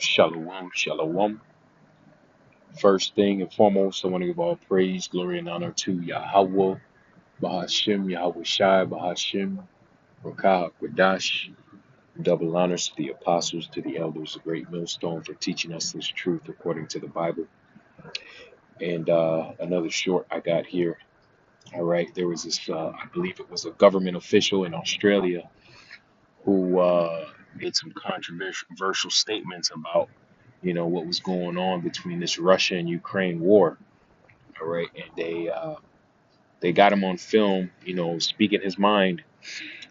Shalom, shalom. First thing and foremost, I want to give all praise, glory, and honor to Yahweh, Bahashim, Yahweh Shai, Bahashim, Rakah, Radash. Double honors to the apostles, to the elders, the great millstone for teaching us this truth according to the Bible. And another short I got here. All right, there was this, I believe it was a government official in Australia who made some controversial statements about, what was going on between this Russia and Ukraine war. All right, and they got him on film, speaking his mind.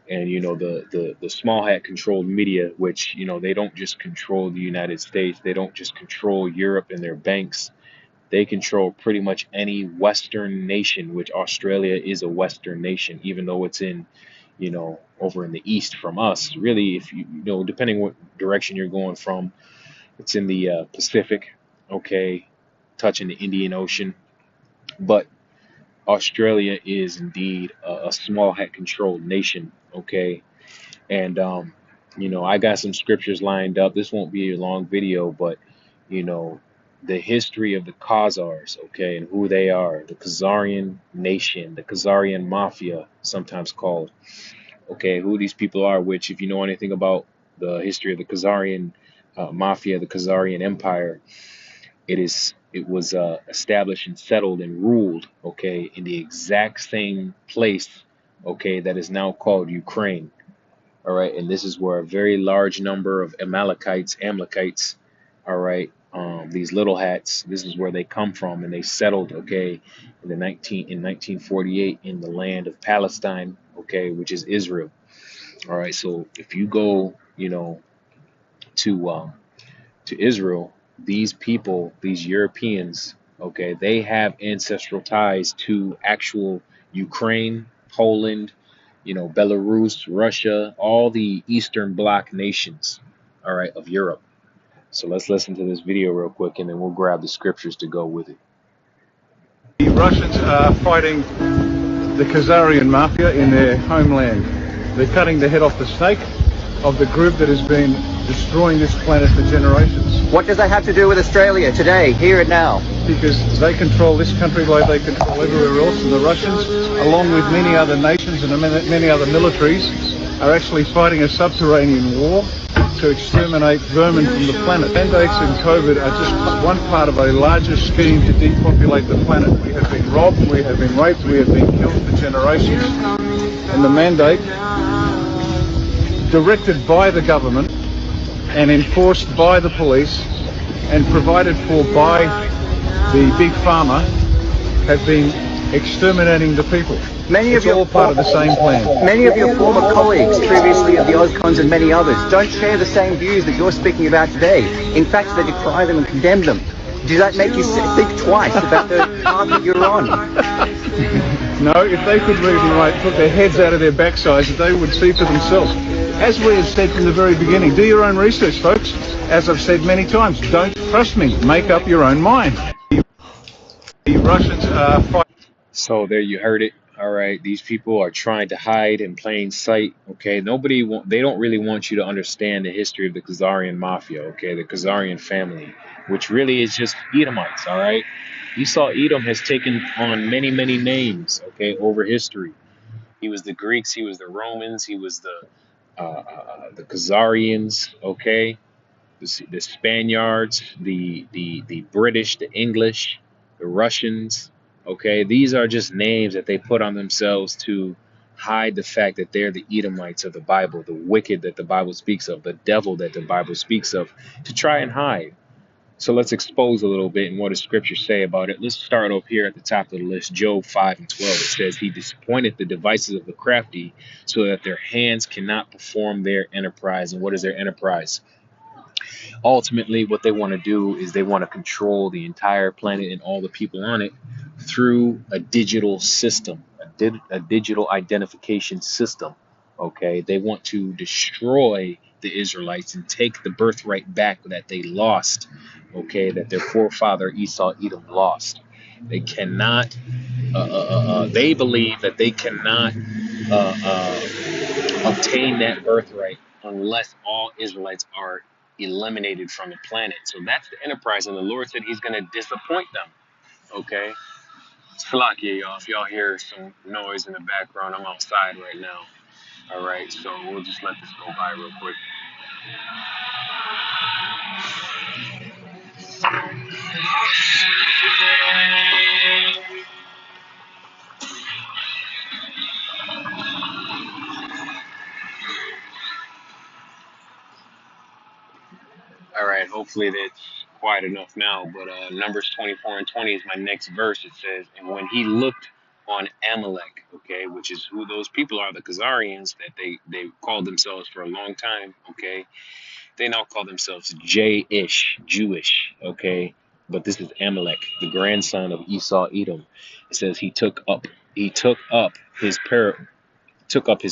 And the small hat controlled media, which they don't just control the United States, they don't just control Europe and their banks. They control pretty much any Western nation, which Australia is a Western nation, even though it's in, over in the east from us. Really, if depending what direction you're going from, it's in the Pacific, okay, touching the Indian Ocean. But Australia is indeed a small hat controlled nation, okay? And I got some scriptures lined up. This won't be a long video, but you know, the history of the Khazars, okay, and who they are, the Khazarian nation, the Khazarian mafia, sometimes called, okay, who these people are, which if you know anything about the history of the Khazarian mafia, the Khazarian empire, it was established and settled and ruled, okay, in the exact same place, okay, that is now called Ukraine. All right, and this is where a very large number of Amalekites, all right, these little hats, this is where they come from, and they settled, okay, in 1948 in the land of Palestine, okay, which is Israel. All right, so if you go, to Israel, these people, these Europeans, okay, they have ancestral ties to actual Ukraine, Poland, Belarus, Russia, all the Eastern Bloc nations, all right, of Europe. So let's listen to this video real quick, and then we'll grab the scriptures to go with it. The Russians are fighting the Khazarian mafia in their homeland. They're cutting the head off the snake of the group that has been destroying this planet for generations. What does that have to do with Australia today, here and now? Because they control this country like they control everywhere else, and the Russians, along with many other nations and many other militaries, are actually fighting a subterranean war to exterminate vermin from the planet. Mandates and COVID are just one part of a larger scheme to depopulate the planet. We have been robbed, we have been raped, we have been killed for generations, and the mandate, directed by the government and enforced by the police and provided for by the big pharma, have been exterminating the people. It's all part of the same plan. Many of your former colleagues, previously of the Ozcons and many others, don't share the same views that you're speaking about today. In fact, they decry them and condemn them. Does that make you think twice about the path that you're on? No, if they could read and write, put their heads out of their backsides, they would see for themselves. As we have said from the very beginning, do your own research, folks. As I've said many times, don't trust me. Make up your own mind. The Russians are fighting. So there you heard it. All right, these people are trying to hide in plain sight. Okay, they don't really want you to understand the history of the Khazarian mafia. Okay, the Khazarian family, which really is just Edomites. All right, Esau Edom has taken on many, many names. Okay, over history, he was the Greeks, he was the Romans, he was the Khazarians. Okay, the Spaniards, the British, the English, the Russians. Okay, these are just names that they put on themselves to hide the fact that they're the Edomites of the Bible, the wicked that the Bible speaks of, the devil that the Bible speaks of, to try and hide. So let's expose a little bit and what does Scripture say about it. Let's start off here at the top of the list, Job 5:12. It says, "He disappointed the devices of the crafty so that their hands cannot perform their enterprise." And what is their enterprise? Ultimately, what they want to do is they want to control the entire planet and all the people on it through a digital system, a digital identification system. Okay, they want to destroy the Israelites and take the birthright back that they lost. Okay, that their forefather Esau Edom lost. They cannot. They believe that they cannot obtain that birthright unless all Israelites are eliminated from the planet. So that's the enterprise, and the Lord said He's going to disappoint them. Okay, Slakia, y'all. If y'all hear some noise in the background, I'm outside right now. All right, so we'll just let this go by real quick. All right, hopefully that's quiet enough now. But Numbers 24 and 20 is my next verse. It says, and when he looked on Amalek, okay, which is who those people are, the Khazarians that they called themselves for a long time, okay. They now call themselves J-ish, Jewish, okay. But this is Amalek, the grandson of Esau Edom. It says he took up his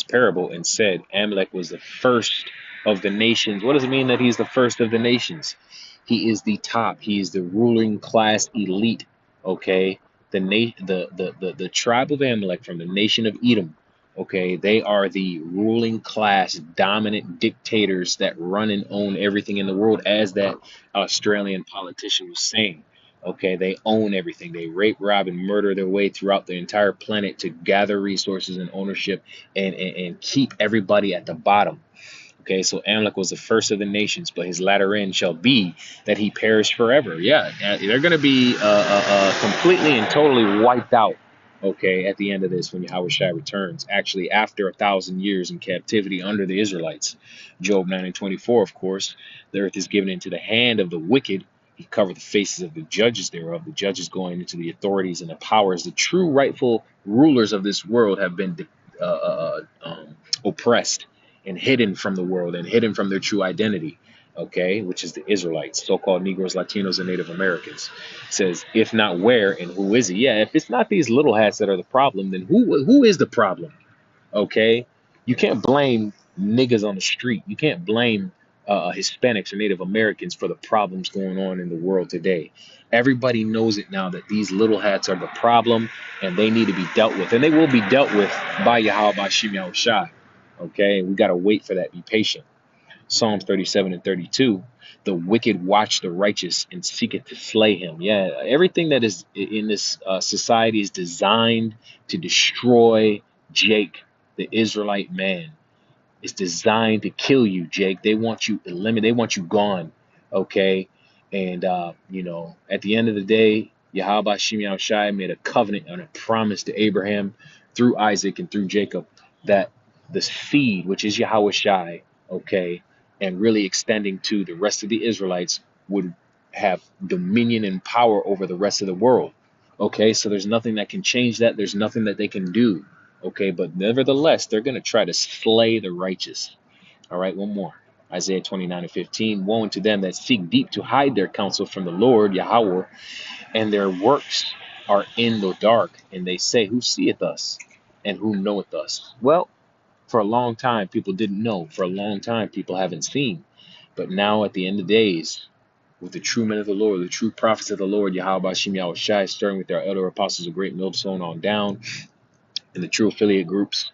parable and said Amalek was the first of the nations. What does it mean that he's the first of the nations? He is the top. He is the ruling class elite. Okay, the tribe of Amalek from the nation of Edom. Okay, they are the ruling class, dominant dictators that run and own everything in the world, as that Australian politician was saying. Okay, they own everything. They rape, rob, and murder their way throughout the entire planet to gather resources and ownership and keep everybody at the bottom. Okay, so Amalek was the first of the nations, but his latter end shall be that he perish forever. Yeah, they're going to be completely and totally wiped out. Okay, at the end of this, when Yahushua returns, actually after 1,000 years in captivity under the Israelites. Job 9 and 24, of course, the earth is given into the hand of the wicked. He covered the faces of the judges thereof, the judges going into the authorities and the powers. The true rightful rulers of this world have been oppressed and hidden from the world and hidden from their true identity, okay, which is the Israelites, so-called Negroes, Latinos, and Native Americans. It says, if not where and who is it? Yeah, if it's not these little hats that are the problem, then who is the problem? Okay, you can't blame niggas on the street. You can't blame Hispanics or Native Americans for the problems going on in the world today. Everybody knows it now that these little hats are the problem and they need to be dealt with, and they will be dealt with by Yahweh, by Shem Yahushai. Okay, we got to wait for that. Be patient. Psalms 37 and 32, the wicked watch the righteous and seeketh to slay him. Yeah, everything that is in this society is designed to destroy Jake, the Israelite man. It's designed to kill you, Jake. They want you eliminated. They want you gone. Okay, and at the end of the day, Yahweh Shem Yahushai made a covenant and a promise to Abraham through Isaac and through Jacob that the seed, which is Yahweh Shai, okay, and really extending to the rest of the Israelites, would have dominion and power over the rest of the world. Okay, so there's nothing that can change that. There's nothing that they can do. Okay, but nevertheless, they're going to try to slay the righteous. All right, one more. Isaiah 29 and 15. Woe unto them that seek deep to hide their counsel from the Lord, Yahweh, and their works are in the dark. And they say, who seeth us and who knoweth us? Well, for a long time, people didn't know. For a long time, people haven't seen. But now, at the end of days, with the true men of the Lord, the true prophets of the Lord, Yahweh Shem Yahushai, starting with their elder apostles of great millstone on down, and the true affiliate groups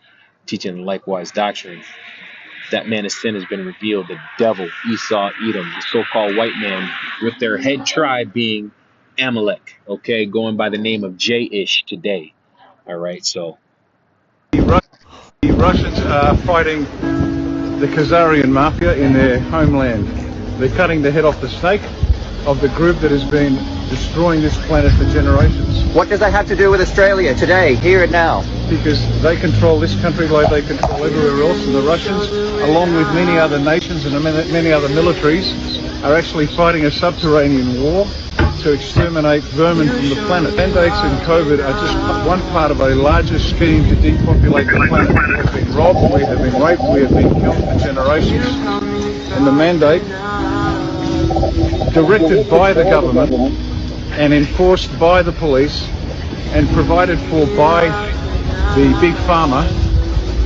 teaching the likewise doctrine, that man of sin has been revealed. The devil, Esau, Edom, the so-called white man, with their head tribe being Amalek, okay, going by the name of J-ish today. All right, so The Russians are fighting the Khazarian mafia in their homeland. They're cutting the head off the snake of the group that has been destroying this planet for generations. What does that have to do with Australia today, here and now? Because they control this country like they control everywhere else, and the Russians, along with many other nations and many other militaries, are actually fighting a subterranean war to exterminate vermin from the planet. Mandates and COVID are just one part of a larger scheme to depopulate the planet. We have been robbed, we have been raped, we have been killed for generations. And the mandate, directed by the government and enforced by the police and provided for by the big pharma,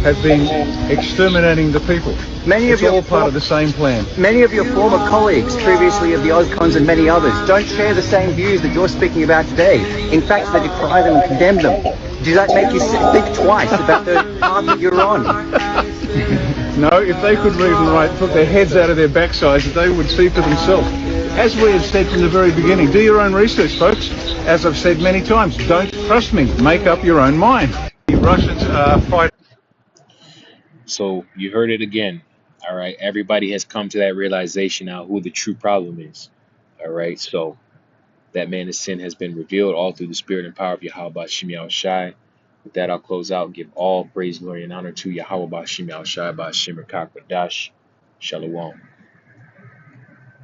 have been exterminating the people. It's all part of the same plan. Many of your former colleagues, previously of the Ozcons and many others, don't share the same views that you're speaking about today. In fact, they decry them and condemn them. Does that make you think twice about the path that you're on? No, if they could read and write, put their heads out of their backsides, they would see for themselves. As we have said from the very beginning, do your own research, folks. As I've said many times, don't trust me. Make up your own mind. The Russians are fighting. So you heard it again. All right. Everybody has come to that realization now who the true problem is. All right. So that man of sin has been revealed all through the spirit and power of Yahweh Ba'ashim Yahushai. With that, I'll close out and give all praise, glory, and honor to Yahweh Ba'ashim Yahushai Ba'ashim Rakak Badash. Shalom.